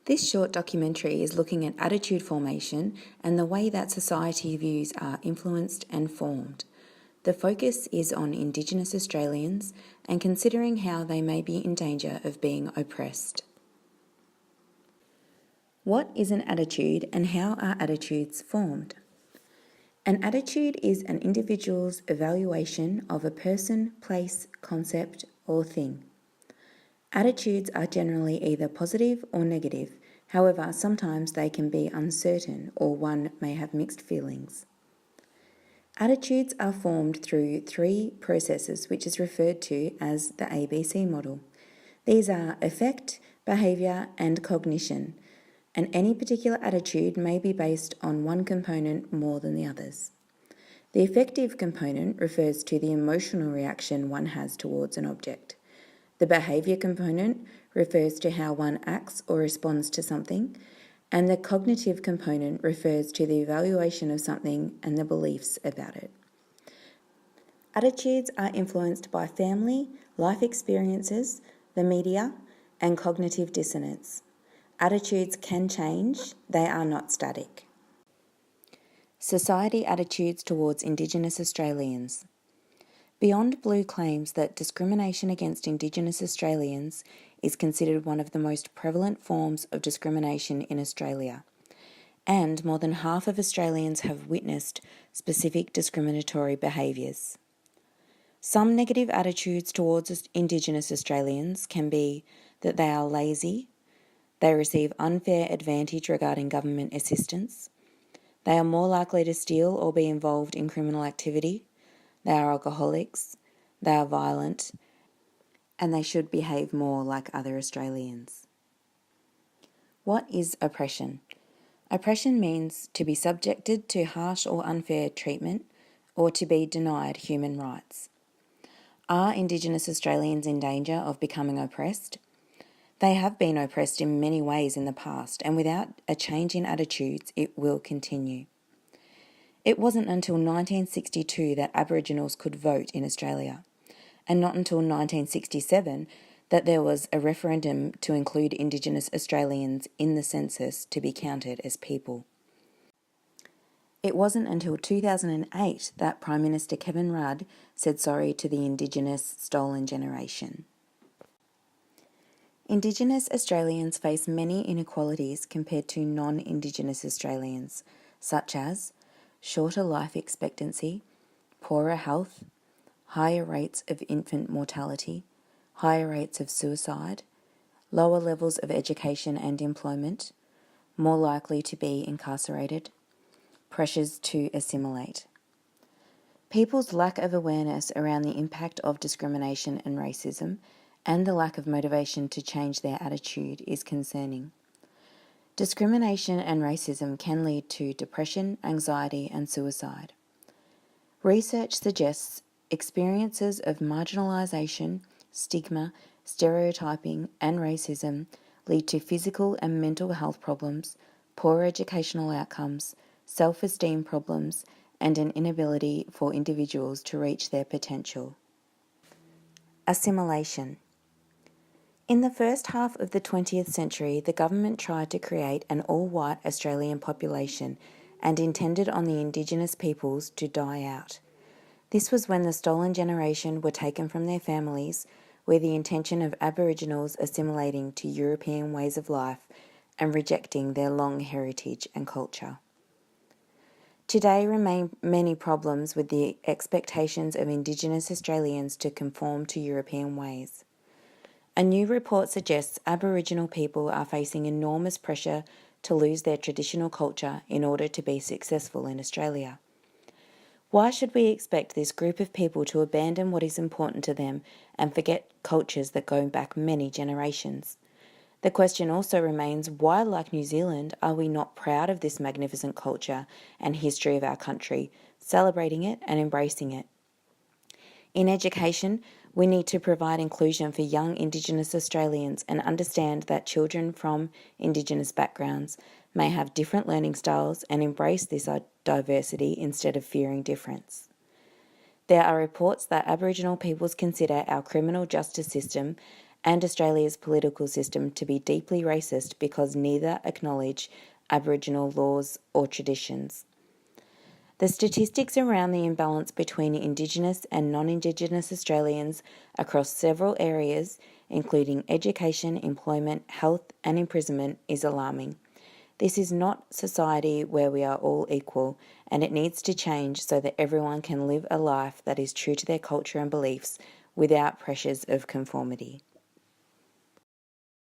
This short documentary is looking at attitude formation and the way that society views are influenced and formed. The focus is on Indigenous Australians and considering how they may be in danger of being oppressed. What is an attitude and how are attitudes formed? An attitude is an individual's evaluation of a person, place, concept, or thing. Attitudes are generally either positive or negative. However, sometimes they can be uncertain or one may have mixed feelings. Attitudes are formed through three processes, which is referred to as the ABC model. These are affect, behaviour, and cognition, and any particular attitude may be based on one component more than the others. The affective component refers to the emotional reaction one has towards an object. The behaviour component refers to how one acts or responds to something, and the cognitive component refers to the evaluation of something and the beliefs about it. Attitudes are influenced by family, life experiences, the media, and cognitive dissonance. Attitudes can change, they are not static. Society attitudes towards Indigenous Australians. Beyond Blue claims that discrimination against Indigenous Australians is considered one of the most prevalent forms of discrimination in Australia, and more than half of Australians have witnessed specific discriminatory behaviours. Some negative attitudes towards Indigenous Australians can be that they are lazy, they receive unfair advantage regarding government assistance, they are more likely to steal or be involved in criminal activity, they are alcoholics, they are violent, and they should behave more like other Australians. What is oppression? Oppression means to be subjected to harsh or unfair treatment or to be denied human rights. Are Indigenous Australians in danger of becoming oppressed? They have been oppressed in many ways in the past, and without a change in attitudes, it will continue. It wasn't until 1962 that Aboriginals could vote in Australia, and not until 1967 that there was a referendum to include Indigenous Australians in the census to be counted as people. It wasn't until 2008 that Prime Minister Kevin Rudd said sorry to the Indigenous stolen generation. Indigenous Australians face many inequalities compared to non-Indigenous Australians, such as shorter life expectancy, poorer health, higher rates of infant mortality, higher rates of suicide, lower levels of education and employment, more likely to be incarcerated, pressures to assimilate. People's lack of awareness around the impact of discrimination and racism and the lack of motivation to change their attitude is concerning. Discrimination and racism can lead to depression, anxiety, and suicide. Research suggests experiences of marginalisation, stigma, stereotyping, and racism lead to physical and mental health problems, poor educational outcomes, self-esteem problems, and an inability for individuals to reach their potential. Assimilation. In the first half of the 20th century, the government tried to create an all-white Australian population and intended on the Indigenous peoples to die out. This was when the stolen generation were taken from their families, with the intention of Aboriginals assimilating to European ways of life and rejecting their long heritage and culture. Today remain many problems with the expectations of Indigenous Australians to conform to European ways. A new report suggests Aboriginal people are facing enormous pressure to lose their traditional culture in order to be successful in Australia. Why should we expect this group of people to abandon what is important to them and forget cultures that go back many generations? The question also remains, why, like New Zealand, are we not proud of this magnificent culture and history of our country, celebrating it and embracing it? In education, we need to provide inclusion for young Indigenous Australians and understand that children from Indigenous backgrounds may have different learning styles and embrace this diversity instead of fearing difference. There are reports that Aboriginal peoples consider our criminal justice system and Australia's political system to be deeply racist because neither acknowledge Aboriginal laws or traditions. The statistics around the imbalance between Indigenous and non-Indigenous Australians across several areas, including education, employment, health, and imprisonment, is alarming. This is not society where we are all equal, and it needs to change so that everyone can live a life that is true to their culture and beliefs without pressures of conformity.